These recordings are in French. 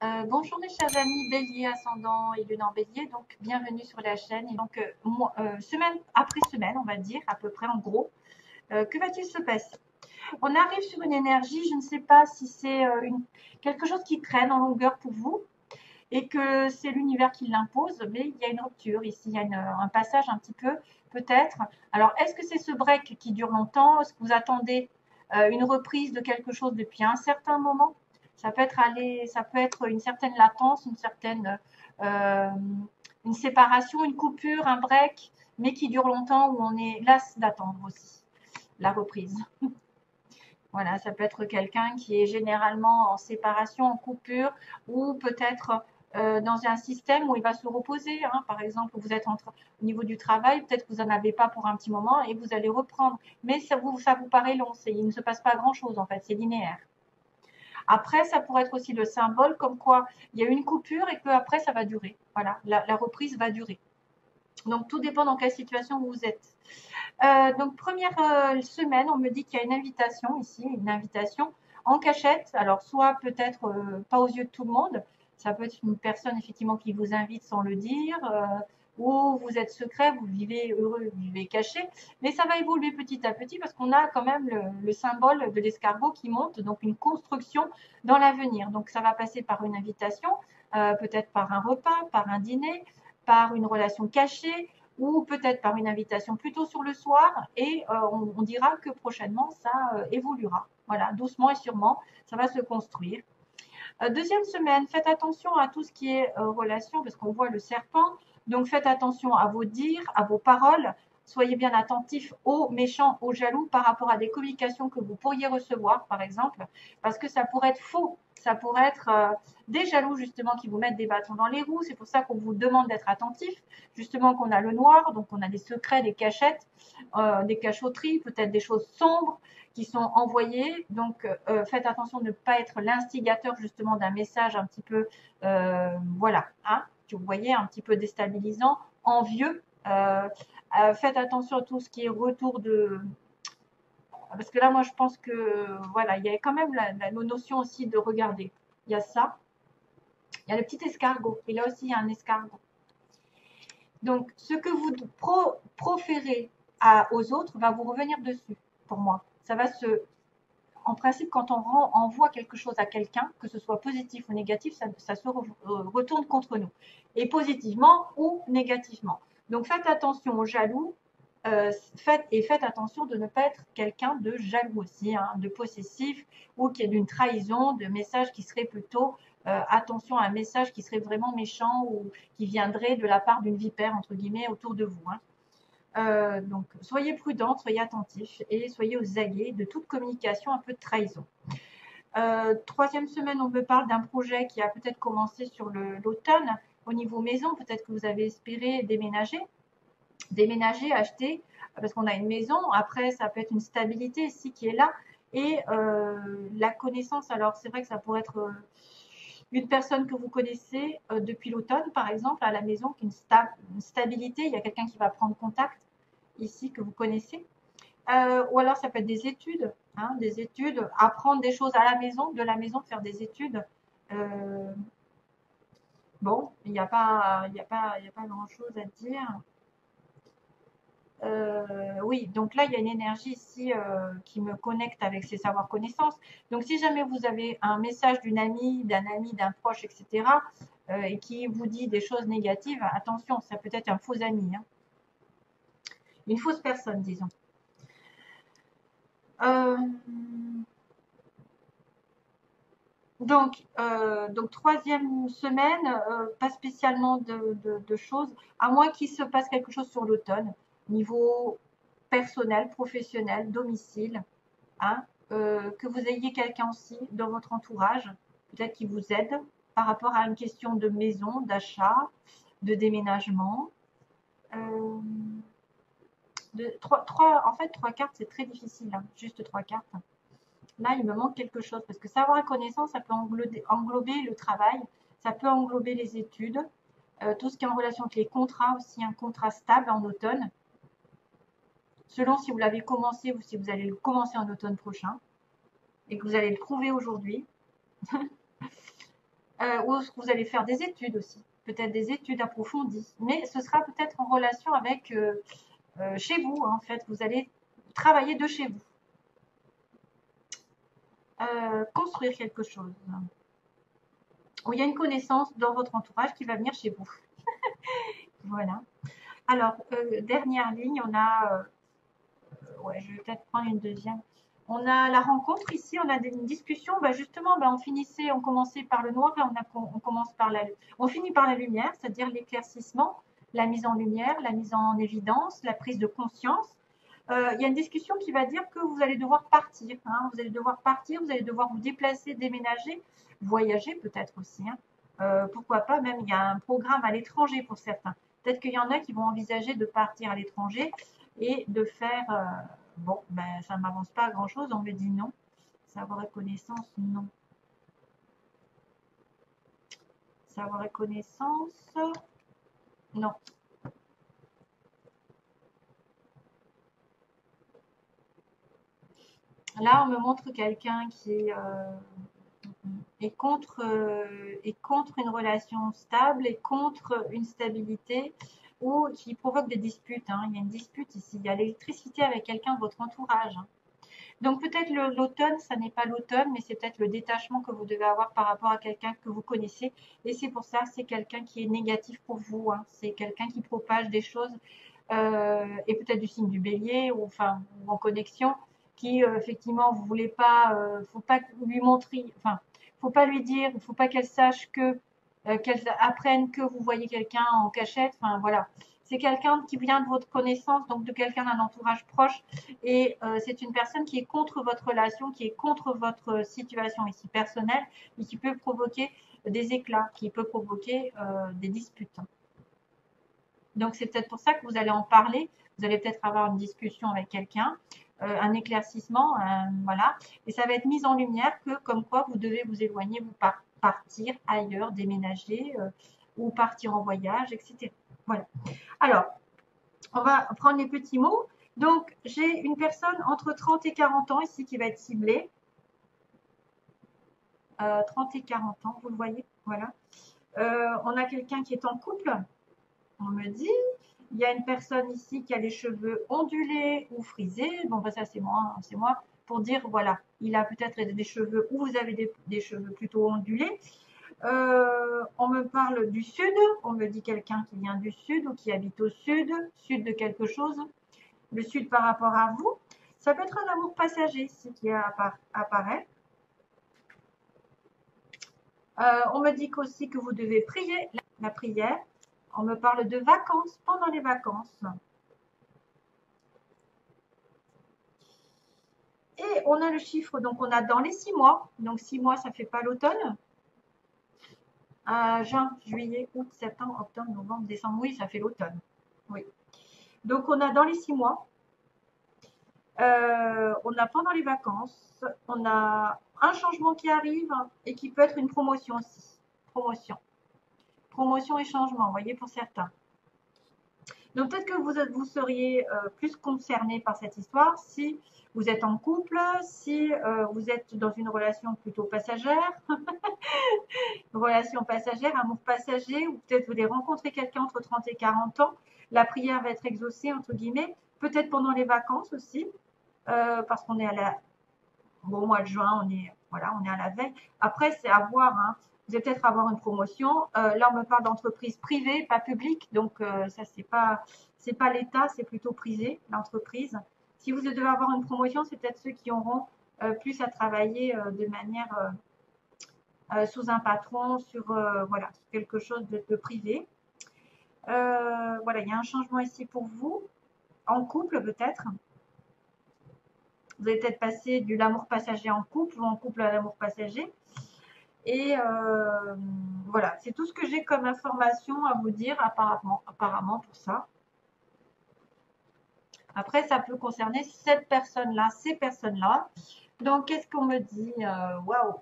Bonjour mes chers amis Bélier, ascendant et lune en Bélier, donc bienvenue sur la chaîne. Et donc semaine après semaine, on va dire à peu près en gros, que va-t-il se passer? On arrive sur une énergie, je ne sais pas si c'est quelque chose qui traîne en longueur pour vous et que c'est l'univers qui l'impose, mais il y a une rupture ici, il y a un passage un petit peu peut-être. Alors est-ce que c'est ce break qui dure longtemps? Est-ce que vous attendez une reprise de quelque chose depuis un certain moment? Ça peut être une certaine latence, euh, une séparation, une coupure, un break, mais qui dure longtemps où on est las d'attendre aussi la reprise. Voilà, ça peut être quelqu'un qui est généralement en séparation, en coupure, ou peut-être dans un système où il va se reposer. Hein. Par exemple, vous êtes au niveau du travail, peut-être que vous n'en avez pas pour un petit moment et vous allez reprendre. Mais ça vous paraît long, il ne se passe pas grand-chose en fait, c'est linéaire. Après, ça pourrait être aussi le symbole comme quoi il y a une coupure et que après ça va durer. Voilà, la reprise va durer. Donc tout dépend dans quelle situation vous êtes. Donc première semaine, on me dit qu'il y a une invitation ici, une invitation en cachette. Alors soit peut-être pas aux yeux de tout le monde, ça peut être une personne effectivement qui vous invite sans le dire, ou vous êtes secret, vous vivez heureux, vous vivez caché, mais ça va évoluer petit à petit parce qu'on a quand même le symbole de l'escargot qui monte, donc une construction dans l'avenir. Donc ça va passer par une invitation, peut-être par un repas, par un dîner, par une relation cachée, ou peut-être par une invitation plutôt sur le soir et on dira que prochainement ça évoluera. Voilà, doucement et sûrement, ça va se construire. Deuxième semaine, faites attention à tout ce qui est relation parce qu'on voit le serpent. Donc faites attention à vos dires, à vos paroles. Soyez bien attentifs aux méchants, aux jaloux par rapport à des communications que vous pourriez recevoir, par exemple, parce que ça pourrait être faux. Ça pourrait être des jaloux, justement, qui vous mettent des bâtons dans les roues. C'est pour ça qu'on vous demande d'être attentif. Justement, qu'on a le noir, donc on a des secrets, des cachettes, des cachotteries, peut-être des choses sombres qui sont envoyées. Donc, faites attention de ne pas être l'instigateur justement d'un message un petit peu, voilà, hein, que vous voyez, un petit peu déstabilisant, envieux. Faites attention à tout ce qui est retour de... Parce que là, moi, je pense que, voilà, il y a quand même la notion aussi de regarder. Il y a ça. Il y a le petit escargot. Et là aussi, il y a un escargot. Donc, ce que vous proférez aux autres va vous revenir dessus, pour moi. Ça va se, en principe, quand on envoie quelque chose à quelqu'un, que ce soit positif ou négatif, ça se retourne contre nous. Et positivement ou négativement. Donc faites attention aux jaloux, faites attention de ne pas être quelqu'un de jaloux aussi, hein, de possessif, ou qui est d'une trahison, de message qui serait plutôt attention à un message qui serait vraiment méchant ou qui viendrait de la part d'une vipère, entre guillemets, autour de vous. Hein. Donc, soyez prudents, soyez attentifs et soyez aux aguets de toute communication un peu de trahison. Troisième semaine, on me parle d'un projet qui a peut-être commencé sur l'automne au niveau maison. Peut-être que vous avez espéré déménager, acheter, parce qu'on a une maison. Après, ça peut être une stabilité ici qui est là. Et la connaissance, alors c'est vrai que ça pourrait être une personne que vous connaissez depuis l'automne, par exemple, à la maison, qui a une stabilité. Il y a quelqu'un qui va prendre contact ici que vous connaissez. Ou alors ça peut être des études, apprendre des choses à la maison, de la maison, faire des études. Euh, bon, il y a pas grand-chose à dire. Oui, donc là, il y a une énergie ici qui me connecte avec ces savoirs connaissances. Donc, si jamais vous avez un message d'une amie, d'un proche, etc., et qui vous dit des choses négatives, attention, ça peut être un faux ami, hein. Une fausse personne, disons. Euh, donc troisième semaine, pas spécialement de choses, à moins qu'il se passe quelque chose sur l'automne, niveau personnel, professionnel, domicile, hein, que vous ayez quelqu'un aussi dans votre entourage, peut-être qui vous aide par rapport à une question de maison, d'achat, de déménagement. Euh, en fait, trois cartes, c'est très difficile, hein, juste trois cartes. Là, il me manque quelque chose parce que savoir et connaissance, ça peut englober le travail, ça peut englober les études, tout ce qui est en relation avec les contrats aussi, un contrat stable en automne, selon si vous l'avez commencé ou si vous allez le commencer en automne prochain et que vous allez le trouver aujourd'hui. ou vous allez faire des études aussi, peut-être des études approfondies, mais ce sera peut-être en relation avec chez vous, en fait, vous allez travailler de chez vous, construire quelque chose, où il y a une connaissance dans votre entourage qui va venir chez vous. Voilà. Alors, dernière ligne, on a, ouais, je vais peut-être prendre une deuxième. On a la rencontre ici, on a une discussion, bah justement, bah on commençait par le noir et on commence par on finit par la lumière, c'est-à-dire l'éclaircissement, la mise en lumière, la mise en évidence, la prise de conscience. Il y a une discussion qui va dire que vous allez devoir partir, hein, vous allez devoir partir, vous allez devoir vous déplacer, déménager, voyager peut-être aussi, hein. Pourquoi pas, même il y a un programme à l'étranger pour certains. Peut-être qu'il y en a qui vont envisager de partir à l'étranger et de faire, bon, ben, ça ne m'avance pas à grand-chose, on me dit non. Savoir et connaissance, non. Savoir et connaissance, non. Là, on me montre quelqu'un qui est contre une relation stable, et contre une stabilité, ou qui provoque des disputes, hein. Il y a une dispute ici, il y a l'électricité avec quelqu'un de votre entourage, hein. Donc peut-être l'automne, ça n'est pas l'automne, mais c'est peut-être le détachement que vous devez avoir par rapport à quelqu'un que vous connaissez. Et c'est pour ça, c'est quelqu'un qui est négatif pour vous, hein. C'est quelqu'un qui propage des choses, et peut-être du signe du bélier, ou enfin, ou en connexion, qui effectivement, vous voulez pas, faut pas lui montrer, enfin, faut pas lui dire, faut pas qu'elle sache que, qu'elle apprenne que vous voyez quelqu'un en cachette, enfin voilà. C'est quelqu'un qui vient de votre connaissance, donc de quelqu'un d'un entourage proche, et c'est une personne qui est contre votre relation, qui est contre votre situation ici personnelle, et qui peut provoquer des éclats, qui peut provoquer des disputes. Donc c'est peut-être pour ça que vous allez en parler, vous allez peut-être avoir une discussion avec quelqu'un, un éclaircissement, voilà, et ça va être mis en lumière que comme quoi vous devez vous éloigner, vous partir ailleurs, déménager, ou partir en voyage, etc. Voilà. Alors, on va prendre les petits mots. Donc, j'ai une personne entre 30 et 40 ans ici qui va être ciblée. 30 et 40 ans, vous le voyez, voilà. On a quelqu'un qui est en couple, on me dit. Il y a une personne ici qui a les cheveux ondulés ou frisés. Bon, ben ça, c'est moi, hein, c'est moi. Pour dire, voilà, il a peut-être des cheveux, ou vous avez des cheveux plutôt ondulés. On me parle du sud. On me dit quelqu'un qui vient du sud ou qui habite au sud, sud de quelque chose. Le sud par rapport à vous. Ça peut être un amour passager ici qui apparaît. On me dit aussi que vous devez prier la prière. On me parle de vacances pendant les vacances. Et on a le chiffre, donc on a dans les 6 mois. Donc 6 mois, ça ne fait pas l'automne. Juin, juillet, août, septembre, octobre, novembre, décembre. Oui, ça fait l'automne. Oui. Donc on a dans les 6 mois. On a pendant les vacances. On a un changement qui arrive et qui peut être une promotion aussi. Promotion et changement, vous voyez, pour certains. Donc peut-être que vous seriez plus concerné par cette histoire si vous êtes en couple, si vous êtes dans une relation plutôt passagère, relation passagère, amour passager, ou peut-être vous allez rencontrer quelqu'un entre 30 et 40 ans. La prière va être exaucée, entre guillemets, peut-être pendant les vacances aussi, parce qu'on est à la... Bon, au mois de juin, on est à la veille. Après, c'est à voir, hein. Vous allez peut-être avoir une promotion. Là, on me parle d'entreprise privée, pas publique. Donc, ça, c'est pas l'État, c'est plutôt privé, l'entreprise. Si vous devez avoir une promotion, c'est peut-être ceux qui auront plus à travailler de manière sous un patron, sur voilà, quelque chose de privé. Voilà, il y a un changement ici pour vous, en couple peut-être. Vous allez peut-être passer de l'amour passager en couple, ou en couple à l'amour passager. Et voilà, c'est tout ce que j'ai comme information à vous dire apparemment pour ça. Après, ça peut concerner cette personne-là, ces personnes-là. Donc, qu'est-ce qu'on me dit? Waouh!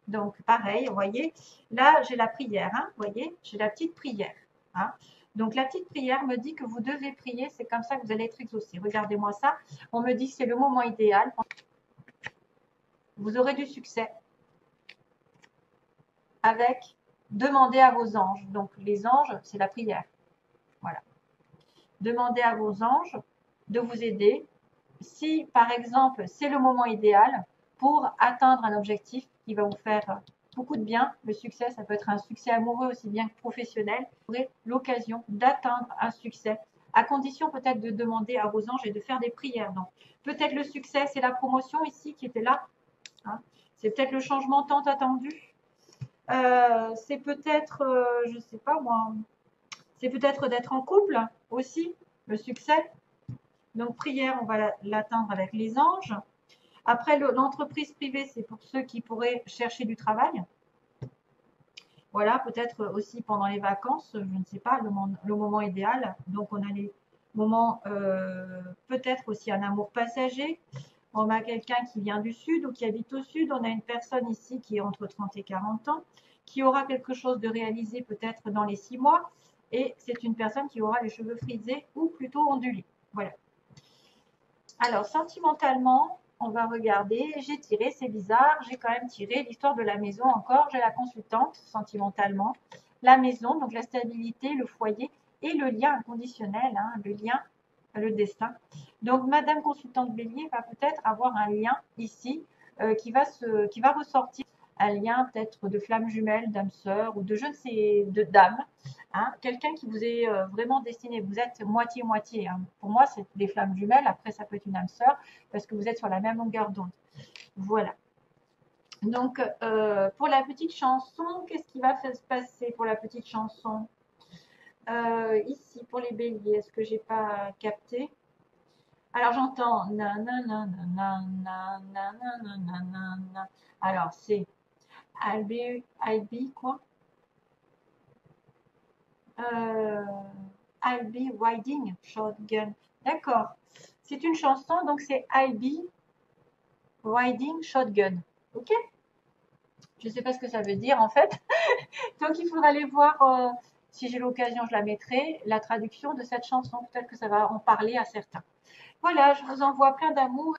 Donc, pareil, vous voyez, là, j'ai la prière, hein, vous voyez, j'ai la petite prière, hein. Donc, la petite prière me dit que vous devez prier, c'est comme ça que vous allez être exaucé. Regardez-moi ça, on me dit que c'est le moment idéal. Vous aurez du succès. avec demander à vos anges. Donc, les anges, c'est la prière. Voilà. Demandez à vos anges de vous aider. Si, par exemple, c'est le moment idéal pour atteindre un objectif qui va vous faire beaucoup de bien, le succès, ça peut être un succès amoureux aussi bien que professionnel, vous aurez l'occasion d'atteindre un succès, à condition peut-être de demander à vos anges et de faire des prières. Donc, peut-être le succès, c'est la promotion ici qui était là. Hein. C'est peut-être le changement tant attendu. C'est peut-être, je ne sais pas moi, c'est peut-être d'être en couple aussi, le succès. Donc, prière, on va l'atteindre avec les anges. Après, l'entreprise privée, c'est pour ceux qui pourraient chercher du travail. Voilà, peut-être aussi pendant les vacances, je ne sais pas, le moment idéal. Donc, on a les moments, peut-être aussi un amour passager. On a quelqu'un qui vient du sud ou qui habite au sud. On a une personne ici qui est entre 30 et 40 ans, qui aura quelque chose de réalisé peut-être dans les 6 mois. Et c'est une personne qui aura les cheveux frisés ou plutôt ondulés. Voilà. Alors, sentimentalement, on va regarder. J'ai tiré, c'est bizarre. J'ai quand même tiré l'histoire de la maison encore. J'ai la consultante, sentimentalement. La maison, donc la stabilité, le foyer et le lien inconditionnel, hein, le lien, le destin. Donc, Madame consultante Bélier va peut-être avoir un lien ici qui va ressortir. Un lien peut-être de flamme jumelle, d'âme sœur ou de je ne sais, de dame. Hein, quelqu'un qui vous est vraiment destiné, vous êtes moitié-moitié. Hein. Pour moi, c'est des flammes jumelles. Après, ça peut être une âme sœur parce que vous êtes sur la même longueur d'onde. Voilà. Donc, pour la petite chanson, qu'est-ce qui va se passer pour la petite chanson ici, pour les béliers, est-ce que j'ai pas capté? Alors, j'entends alors, c'est I'll be quoi? I'll be riding shotgun. D'accord. C'est une chanson, donc c'est I'll be riding shotgun. Ok? Je ne sais pas ce que ça veut dire en fait. Donc il faudra aller voir, si j'ai l'occasion, je la mettrai, la traduction de cette chanson. Peut-être que ça va en parler à certains. Voilà, je vous envoie plein d'amour.